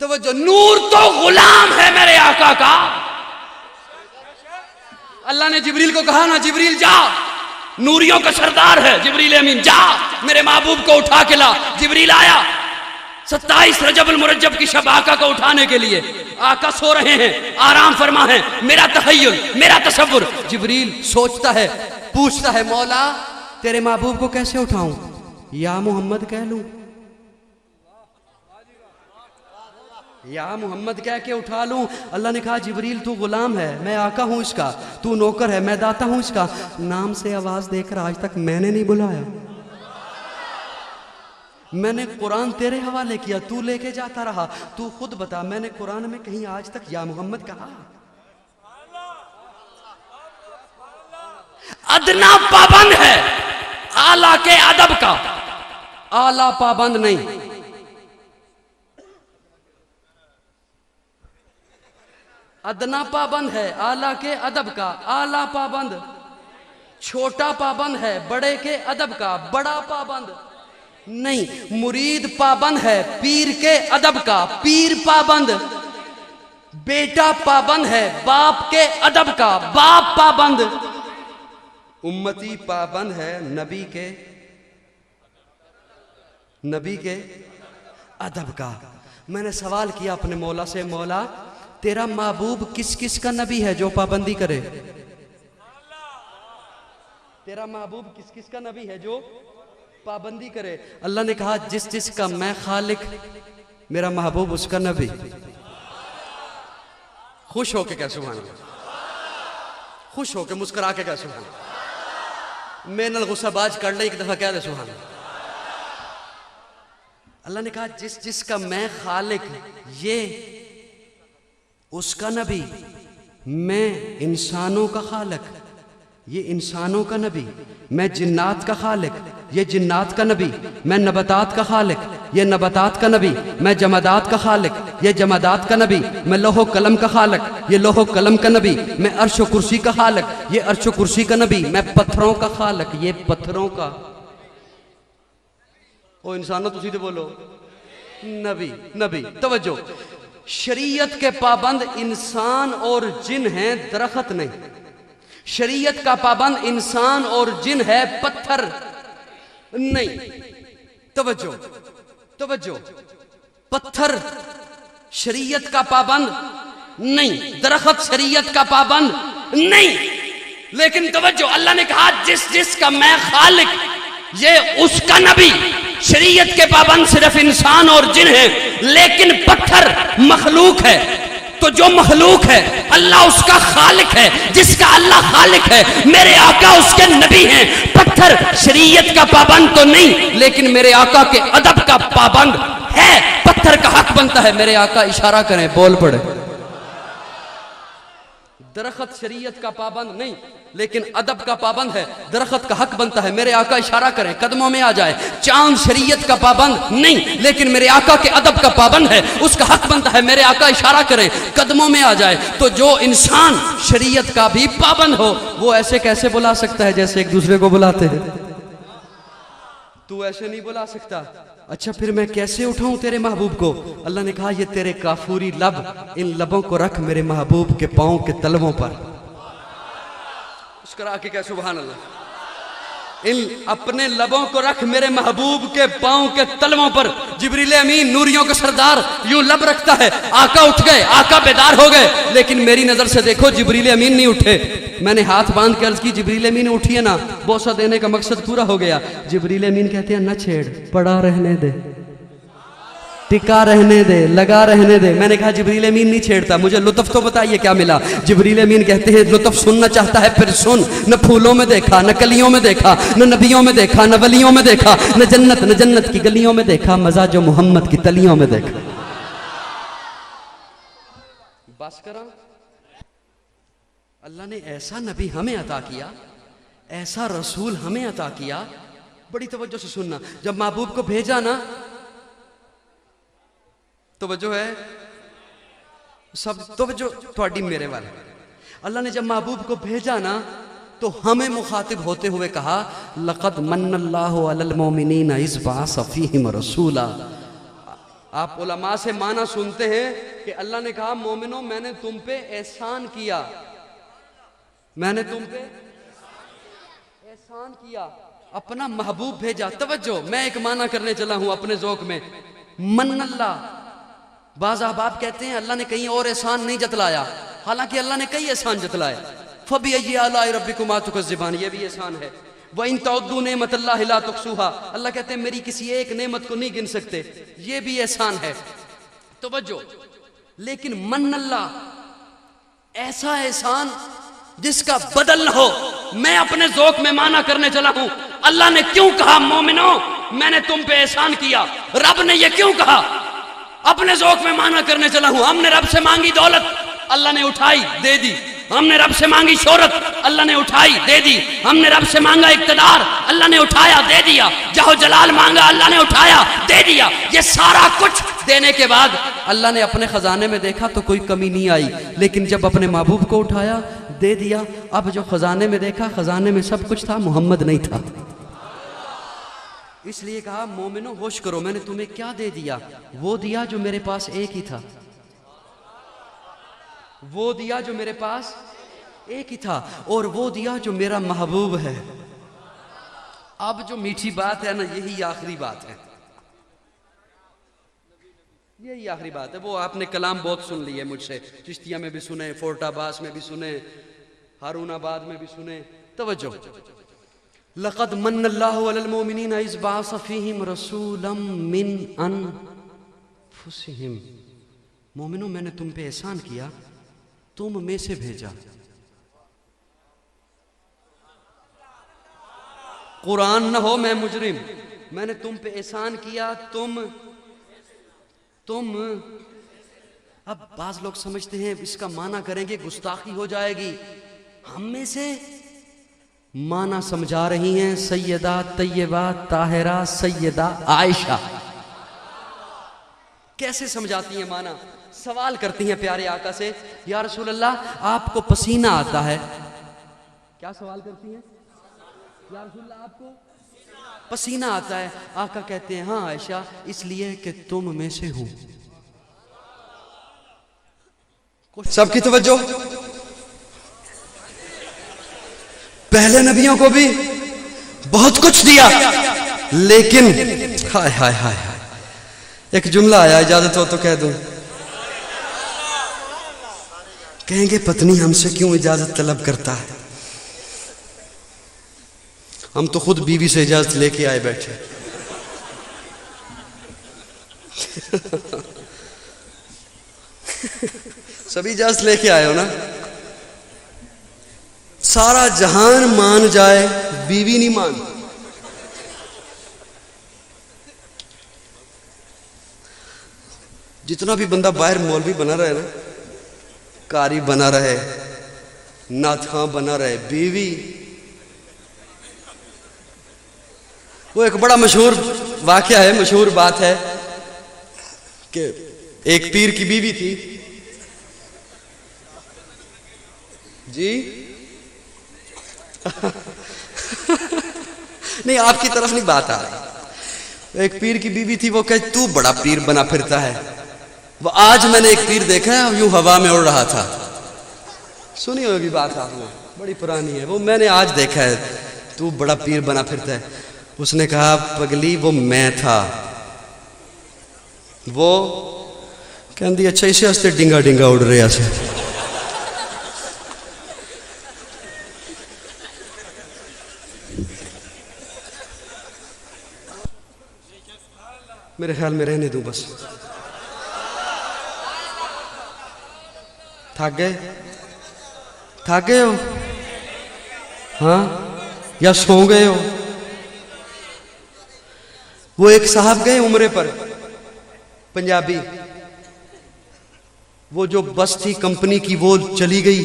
तो जो नूर तो गुलाम है मेरे आका का। अल्लाह ने जिब्रील को कहा ना, जिब्रील जा, नूरियों का सरदार है जिब्रील अमीन, जा मेरे महबूब को उठा के ला। जिब्रील आया 27 रजब मुरज्जब की शब आका को उठाने के लिए। आका सो रहे हैं, आराम फरमा है। मेरा तहय्युल, मेरा तसव्वुर। जिब्रील सोचता है, पूछता है, मौला तेरे महबूब को कैसे उठाऊं? या मोहम्मद कह लूं, या मोहम्मद कह के उठा लूं? अल्लाह ने कहा जिब्रील तू गुलाम है, मैं आका हूं इसका, तू नौकर है, मैं दाता हूं इसका। नाम से आवाज देकर आज तक मैंने नहीं बुलाया, मैंने कुरान तेरे हवाले किया, तू लेके जाता रहा। तू खुद बता, मैंने कुरान में कहीं आज तक या मोहम्मद कहा? अदना पाबंद है आला के अदब का, आला पाबंद नहीं। अदना पाबंद है आला के अदब का, आला पाबंद। छोटा पाबंद है बड़े के अदब का, बड़ा पाबंद नहीं। मुरीद पाबंद है पीर के अदब का, पीर पाबंद। बेटा पाबंद है बाप के अदब का, बाप पाबंद। उम्मती पाबंद है नबी के अदब का। मैंने सवाल किया अपने मौला से, मौला तेरा महबूब किस किस का नबी है जो पाबंदी करे? तेरा महबूब किस किस का नबी है जो पाबंदी करे? अल्लाह ने कहा जिस जिस का मैं खालिक, मेरा महबूब उसका नबी। खुश होके कह सुभान अल्लाह, खुश होके मुस्कुरा के कह सुभान अल्लाह। मेनल गुस्साबाज कर ले, एक दफा कह दे सुभान अल्लाह। अल्लाह ने कहा जिस जिस का मैं खालिक, ये उसका नबी। मैं इंसानों का खालिक, ये इंसानों का नबी। मैं जिन्नात का खालिक, ये जिन्नात का नबी। मैं नबतात का खालिक, ये नबतात का नबी। मैं जमादात का खालिक, ये जमादात का नबी। मैं लोहो कलम का खालिक, ये लोहो कलम का नबी। मैं अर्श कुर्सी का खालिक, ये अर्श कुर्सी का नबी। मैं पत्थरों का खालिक, ये पत्थरों का। ओ इंसानों तुसी तो बोलो नबी, नबी। तवज्जो, शरीयत के पाबंद इंसान और जिन हैं, दरख्त नहीं। शरीयत का पाबंद इंसान और जिन है, पत्थर नहीं। तवज्जो, तवज्जो, पत्थर शरीयत का पाबंद नहीं, दरख्त शरीयत का पाबंद नहीं। लेकिन तवज्जो, अल्लाह ने कहा जिस जिस का मैं खालिक, ये उसका नबी। शरीयत के पाबंद सिर्फ इंसान और जिन है, लेकिन पत्थर मखलूक है। तो जो मखलूक है अल्लाह उसका खालिक है, जिसका अल्लाह खालिक है, मेरे आका उसके नबी हैं। पत्थर शरीयत का पाबंद तो नहीं, लेकिन मेरे आका के अदब का पाबंद है। पत्थर का हक बनता है मेरे आका इशारा करें, बोल पड़े। दरख्त शरीयत का पाबंद नहीं, लेकिन अदब का पाबंद है। दरख्त का हक बनता है मेरे आका इशारा करें, कदमों में आ जाए। चांद शरीयत का पाबंद नहीं, लेकिन मेरे आका के अदब का पाबंद है, उसका हक बनता है मेरे आका इशारा करें, कदमों में आ जाए। तो जो इंसान शरीयत का भी पाबंद हो, वो ऐसे कैसे बुला सकता है जैसे एक दूसरे को बुलाते हैं? तू ऐसे नहीं बुला सकता। अच्छा फिर मैं कैसे उठाऊं तेरे महबूब को? अल्लाह ने कहा ये तेरे काफूरी लब, इन लबों को रख मेरे महबूब के पांव के तलवों पर। मुस्कुरा के कह सुभान अल्लाह। इन अपने लबों को रख मेरे महबूब के पांव के तलवों पर। जिब्रील अमीन नूरियों का सरदार यूं लब रखता है। आका उठ गए, आका बेदार हो गए, लेकिन मेरी नजर से देखो जिब्रील अमीन नहीं उठे। मैंने हाथ बांध के अर्ज की जिब्रील अमीन उठिए ना, बोसा देने का मकसद पूरा हो गया। जिब्रील अमीन कहते हैं न छेड़, पड़ा रहने दे, टिका रहने दे, लगा रहने दे। मैंने कहा जिब्रील अमीन नहीं छेड़ता, मुझे लुत्फ तो बताइए क्या मिला? जिब्रील अमीन कहते हैं लुत्फ सुनना चाहता है फिर सुन। न फूलों में देखा, न कलियों में देखा, न नबियों में देखा, न वलियों में देखा, न जन्नत की गलियों में देखा, मजा जो मोहम्मद की तलियों में देखा। बस करा, अल्लाह ने ऐसा नबी हमें अता किया, ऐसा रसूल हमें अता किया। बड़ी तवज्जो से सुनना, जब महबूब को भेजा ना, तवज्जो है सब, तवज्जो थोड़ी मेरे वाले। अल्लाह ने जब महबूब को भेजा ना, तो हमें मुखातिब होते हुए कहा लक़द मन्नल्लाहु अलल मोमिनीन इज़ बअस फ़ीहिम रसूला। आप उलमा से माना सुनते हैं कि अल्लाह ने कहा मोमिनो मैंने तुम पे एहसान किया, मैंने तुम पे एहसान किया, अपना महबूब भेजा। तवज्जो, मैं एक माना करने चला हूं अपने ज़ौक़ में, मन्नल्लाह। बाज़ अहबाब कहते हैं अल्लाह ने कहीं और एहसान नहीं जतलाया, हालांकि अल्लाह ने कई एहसान जतलाए। फबिअय्यि आलाइ रब्बिकुमा तुकज़्ज़िबान, ये भी एहसान है। व इन तअद्दू नेमतल्लाहि ला तुहसूहा, अल्लाह कहते हैं मेरी किसी एक नेमत को नहीं गिन सकते, ये भी एहसान है। तवज्जो, लेकिन मन्नल्लाह, ऐसा एहसान जिसका बदल न हो। मैं अपने ज़ौक़ में माना करने चला हूं, अल्लाह ने क्यों कहा मोमिनो मैंने तुम पे एहसान किया? रब ने ये क्यों कहा? अपने ज़ौक़ में माना करने चला हूं। हमने रब से मांगी दौलत, अल्लाह ने उठाई दे दी। हमने रब से मांगी शोहरत, अल्लाह ने उठाई दे दी। हमने रब से मांगा इक़्तिदार, अल्लाह ने उठाया दे दिया। जाहो जलाल मांगा, अल्लाह ने उठाया दे दिया। ये सारा कुछ देने के बाद अल्लाह ने अपने खजाने में देखा तो कोई कमी नहीं आई, लेकिन जब अपने महबूब को उठाया दे दिया, अब जो खजाने में देखा, खजाने में सब कुछ था, मोहम्मद नहीं था। इसलिए कहा मोमिनो होश करो, मैंने तुम्हें क्या दे दिया? वो दिया जो मेरे पास एक ही था, वो दिया जो मेरे पास एक ही था, और वो दिया जो मेरा महबूब है। अब जो मीठी बात है ना, यही आखिरी बात है, यही आखिरी बात है। वो आपने कलाम बहुत सुन लिए मुझसे, चिश्तिया में भी सुने, फोर्टाबास में भी सुने, हारूनाबाद में भी सुने। तवज्जो, लक़द मन्नल्लाहु अलल मोमिनीना इज़ बअस फ़ीहिम रसूलन मिन अनफुसिहिम, मोमिनो मैंने तुम पे एहसान किया, तुम में से भेजा। कुरान न हो मैं मुजरिम, मैंने तुम पे एहसान किया, तुम। अब बाज लोग समझते हैं इसका माना करेंगे गुस्ताखी हो जाएगी, हम में से माना समझा रही हैं सैयदा तैयबा ताहिरा सैयदा आयशा। कैसे समझाती हैं माना? सवाल करती हैं प्यारे आका से, या रसूल अल्लाह आपको पसीना आता है? क्या सवाल करती हैं? या रसूल अल्लाह आपको पसीना आता है? आका कहते हैं हाँ आयशा, इसलिए कि तुम में से हूं। सबकी तवज्जो, पहले नबियों को भी बहुत कुछ दिया, लेकिन हाय हाय हाय हाय, एक जुमला आया, इजाजत हो तो कह दूं। कहेंगे पत्नी हमसे क्यों इजाजत तलब करता है? हम तो खुद बीवी से इजाजत लेके आए बैठे। सभी इजाजत लेके आए हो ना? सारा जहान मान जाए, बीवी नहीं मान। जितना भी बंदा बाहर मौलवी बना रहे ना, कारी बना रहे, नाथा बना रहे, बीवी, वो एक बड़ा मशहूर वाकया है, मशहूर बात है कि एक पीर की बीवी थी जी। नहीं, आपकी तरफ नहीं बात आ रही। एक पीर की बीवी थी, वो कहे तू बड़ा पीर बना फिरता है। वो आज मैंने एक पीर देखा है यूं हवा में उड़ रहा था, सुनी होगी बात आपने, बड़ी पुरानी है। वो मैंने आज देखा है, तू बड़ा पीर बना फिरता है। उसने कहा पगली वो मैं था। वो कहती अच्छा इसे हस्ते डिंगा डिंगा उड़ रहे से। मेरे ख्याल में रहने दूं बस। थक गए हो? हाँ, या सो गए हो? वो एक साहब गए उम्रे पर, पंजाबी, वो जो बस थी कंपनी की वो चली गई,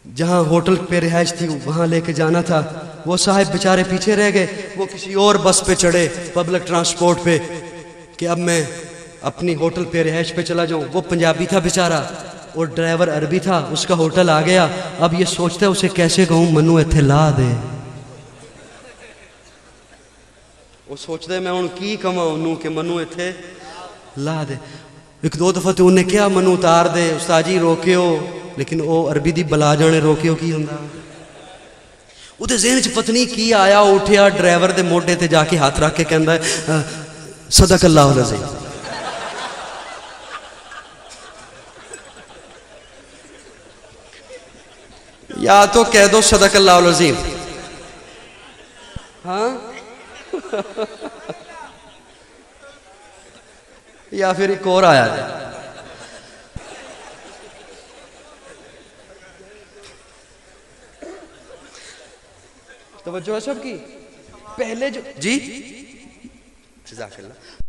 जहां होटल पे रिहाइश थी वहां लेके जाना था। वो साहब बेचारे पीछे रह गए, वो किसी और बस पे चढ़े, पब्लिक ट्रांसपोर्ट पे, कि अब मैं अपनी होटल पे रिहाइश पे चला जाऊं। वो पंजाबी था बेचारा और ड्राइवर अरबी था, उसका होटल आ गया। अब ये सोचता है उसे कैसे कहूं मनु इत्थे ला दे। वो सोचते मैं हूँ की कमा उन्होंने कि मनु इत्थे ला दे। एक दो दफा तो उन्हें क्या मनु उतार दे उस्ताद जी रोकियो, लेकिन वो अरबी दी बला जाने रोकियो की हुंदा। उहदे ज़हन च पत्नी की आया, उठिया ड्राइवर दे मोढे ते जाके हाथ रख के कहंदा है सदकल्लाहुल अज़ीम। या तो कह दो सदकल्लाहुल अज़ीम, हाँ या फिर एक और आया है। तवज्जो है सबकी। पहले जो जी जज़ाकल्लाह।